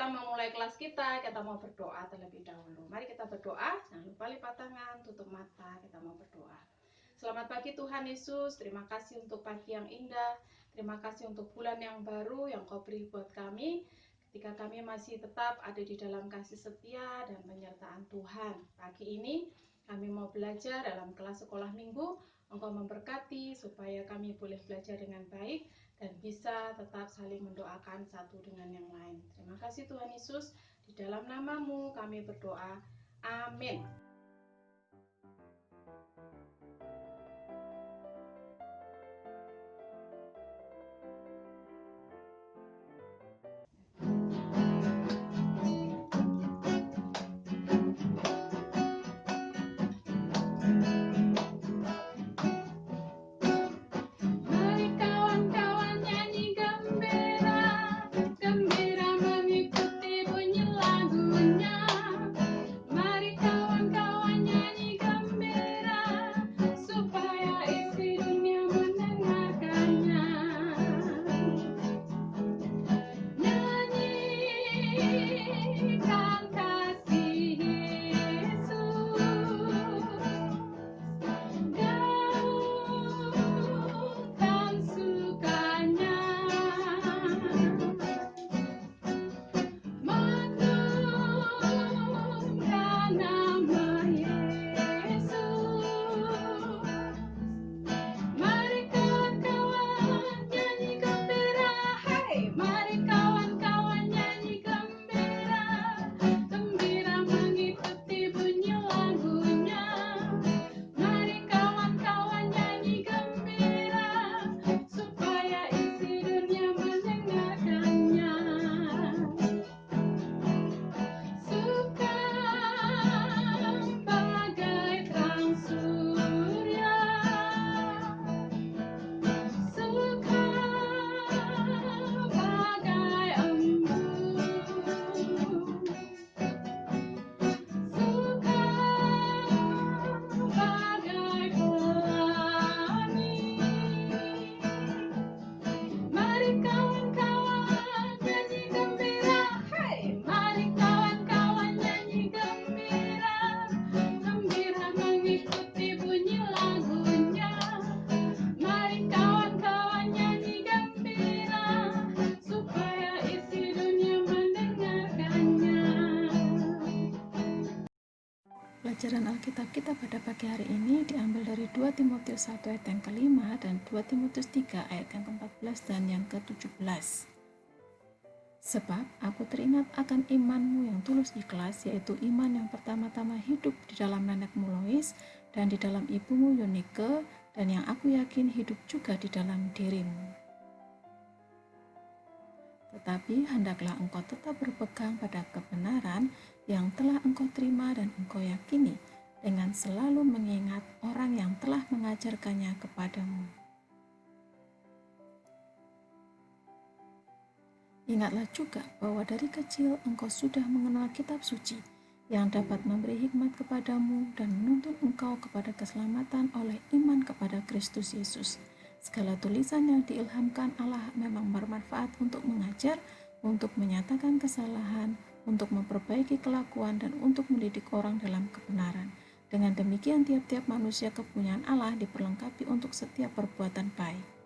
Kita memulai kelas kita mau berdoa terlebih dahulu. Mari kita berdoa, jangan lupa lipat tangan, tutup mata, kita mau berdoa. Selamat pagi Tuhan Yesus, terima kasih untuk pagi yang indah, terima kasih untuk bulan yang baru yang Kau beri buat kami, ketika kami masih tetap ada di dalam kasih setia dan penyertaan Tuhan. Pagi ini kami mau belajar dalam kelas sekolah minggu, Engkau memberkati supaya kami boleh belajar dengan baik dan bisa tetap saling mendoakan satu dengan yang lain. Terima kasih Tuhan Yesus, di dalam nama-Mu kami berdoa. Amin. Pelajaran Alkitab kita pada pagi hari ini diambil dari 2 Timotius 1 ayat yang ke-5 dan 2 Timotius 3 ayat yang ke-14 dan yang ke-17. Sebab aku teringat akan imanmu yang tulus ikhlas, yaitu iman yang pertama-tama hidup di dalam nenekmu Lois dan di dalam ibumu Yunike, dan yang aku yakin hidup juga di dalam dirimu. Tetapi hendaklah engkau tetap berpegang pada kebenaran yang telah engkau terima dan engkau yakini, dengan selalu mengingat orang yang telah mengajarkannya kepadamu. Ingatlah juga bahwa dari kecil engkau sudah mengenal kitab suci, yang dapat memberi hikmat kepadamu dan menuntun engkau kepada keselamatan oleh iman kepada Kristus Yesus. Segala tulisan yang diilhamkan Allah memang bermanfaat untuk mengajar, untuk menyatakan kesalahan, untuk memperbaiki kelakuan, dan untuk mendidik orang dalam kebenaran. Dengan demikian tiap-tiap manusia kepunyaan Allah diperlengkapi untuk setiap perbuatan baik.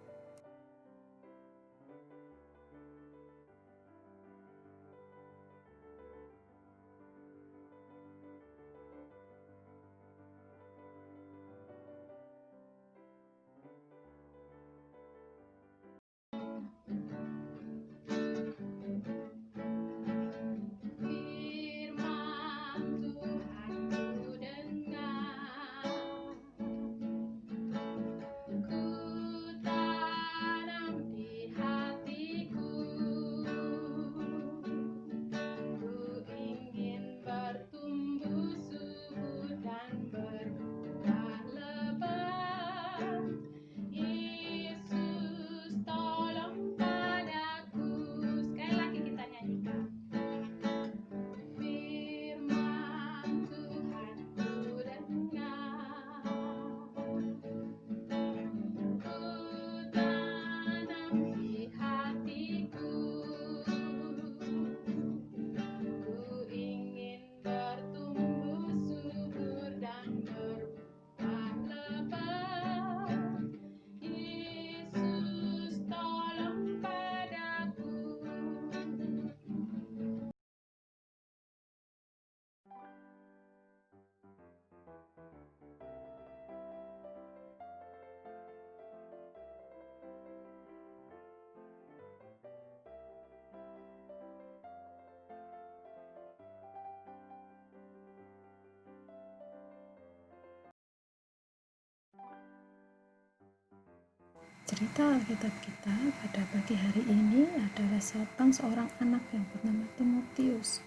Cerita Alkitab kita pada pagi hari ini adalah tentang seorang anak yang bernama Timotius.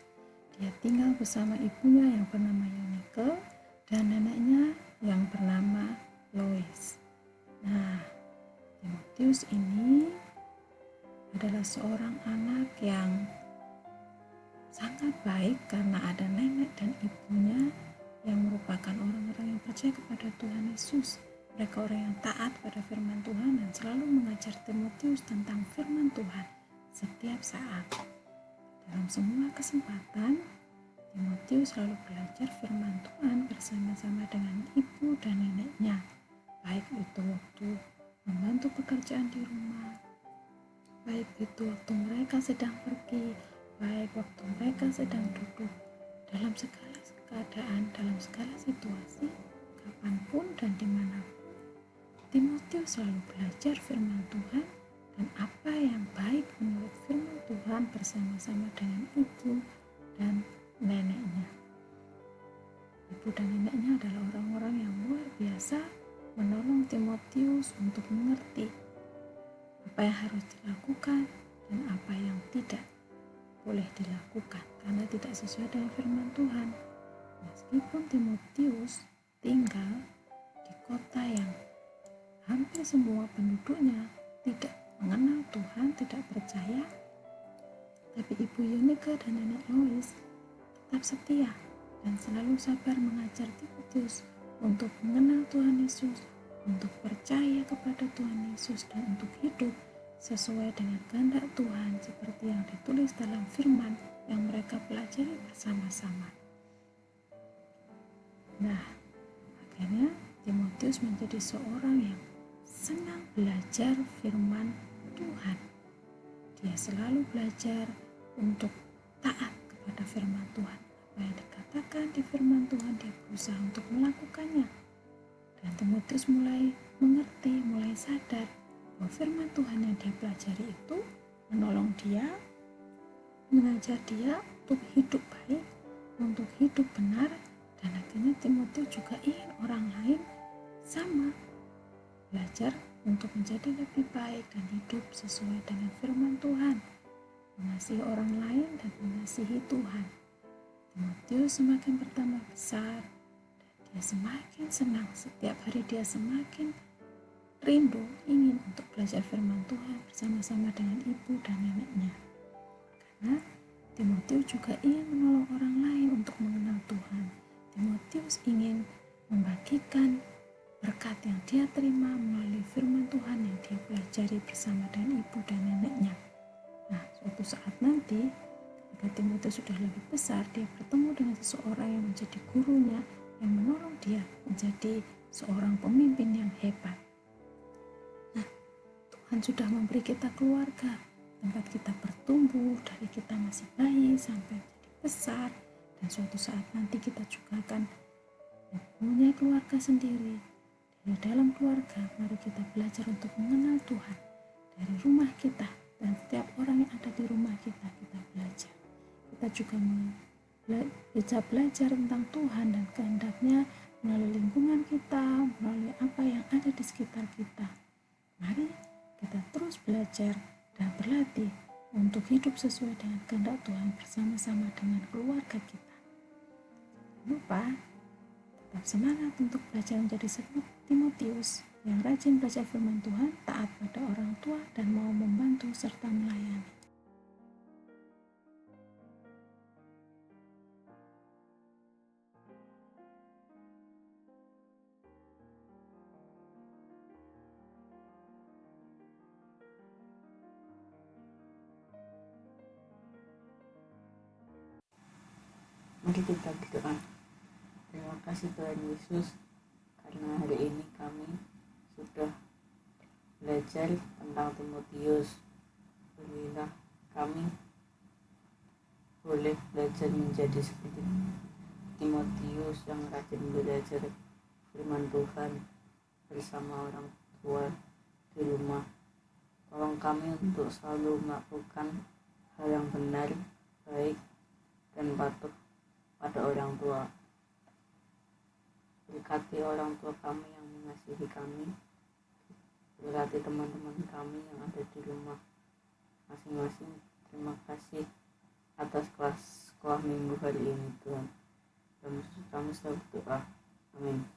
Dia tinggal bersama ibunya yang bernama Eunike dan neneknya yang bernama Lois. Nah, Timotius ini adalah seorang anak yang sangat baik karena ada nenek dan ibunya yang merupakan orang-orang yang percaya kepada Tuhan Yesus. Mereka orang yang taat pada firman Tuhan dan selalu mengajar Timotius tentang firman Tuhan setiap saat. Dalam semua kesempatan, Timotius selalu belajar firman Tuhan bersama-sama dengan ibu dan neneknya, baik itu waktu membantu pekerjaan di rumah, baik itu waktu mereka sedang pergi, baik waktu mereka sedang duduk, dalam segala keadaan, dalam segala situasi, kapanpun dan dimanapun. Timotius selalu belajar firman Tuhan dan apa yang baik menurut firman Tuhan bersama-sama dengan ibu dan neneknya. Ibu dan neneknya adalah orang-orang yang luar biasa menolong Timotius untuk mengerti apa yang harus dilakukan dan apa yang tidak boleh dilakukan karena tidak sesuai dengan firman Tuhan. Meskipun Timotius tinggal di kota yang hampir semua penduduknya tidak mengenal Tuhan, tidak percaya, tapi ibu Eunike dan nenek Lois tetap setia dan selalu sabar mengajar Timotius untuk mengenal Tuhan Yesus, untuk percaya kepada Tuhan Yesus dan untuk hidup sesuai dengan kehendak Tuhan seperti yang ditulis dalam firman yang mereka pelajari bersama-sama. Nah, akhirnya Timotius menjadi seorang yang senang belajar firman Tuhan. Dia selalu belajar untuk taat kepada firman Tuhan. Apa yang dikatakan di firman Tuhan, dia berusaha untuk melakukannya. Dan Timotius mulai mengerti, mulai sadar bahwa firman Tuhan yang dia pelajari itu menolong dia, mengajar dia untuk hidup baik, untuk hidup benar, dan akhirnya Timotius juga ingin orang lain sama belajar untuk menjadi lebih baik dan hidup sesuai dengan firman Tuhan, mengasihi orang lain dan mengasihi Tuhan. Timotius semakin bertambah besar dan dia semakin senang. Setiap hari dia semakin rindu ingin untuk belajar firman Tuhan bersama-sama dengan ibu dan neneknya. Karena Timotius juga ingin menolong orang lain untuk mengenal Tuhan. Timotius ingin membagikan berkat yang dia terima melalui firman Tuhan yang dia pelajari bersama dengan ibu dan neneknya. Nah, suatu saat nanti ketika Timotius sudah lebih besar, dia bertemu dengan seseorang yang menjadi gurunya, yang menolong dia menjadi seorang pemimpin yang hebat. Nah, Tuhan sudah memberi kita keluarga, tempat kita bertumbuh dari kita masih bayi sampai menjadi besar, dan suatu saat nanti kita juga akan mempunyai keluarga sendiri. Di dalam keluarga, mari kita belajar untuk mengenal Tuhan dari rumah kita dan setiap orang yang ada di rumah kita belajar. Kita juga bisa belajar tentang Tuhan dan kehendaknya melalui lingkungan kita, melalui apa yang ada di sekitar kita. Mari kita terus belajar dan berlatih untuk hidup sesuai dengan kehendak Tuhan bersama-sama dengan keluarga kita. Jangan lupa tetap semangat untuk belajar menjadi seperti Timotius yang rajin belajar firman Tuhan, taat pada orang tua, dan mau membantu serta melayani. Mari kita berdoa. Terima kasih Tuhan Yesus, karena hari ini kami sudah belajar tentang Timotius. Berilah kami boleh belajar menjadi seperti Timotius yang rajin belajar firman Tuhan bersama orang tua di rumah. Tolong kami untuk selalu melakukan hal yang benar, baik, dan patuh pada orang tua. Berkati orang tua kami yang mengasihi kami. Berkati teman-teman kami yang ada di rumah masing-masing. Terima kasih atas kelas sekolah minggu hari ini Tuhan. Kami selalu berdoa. Amin.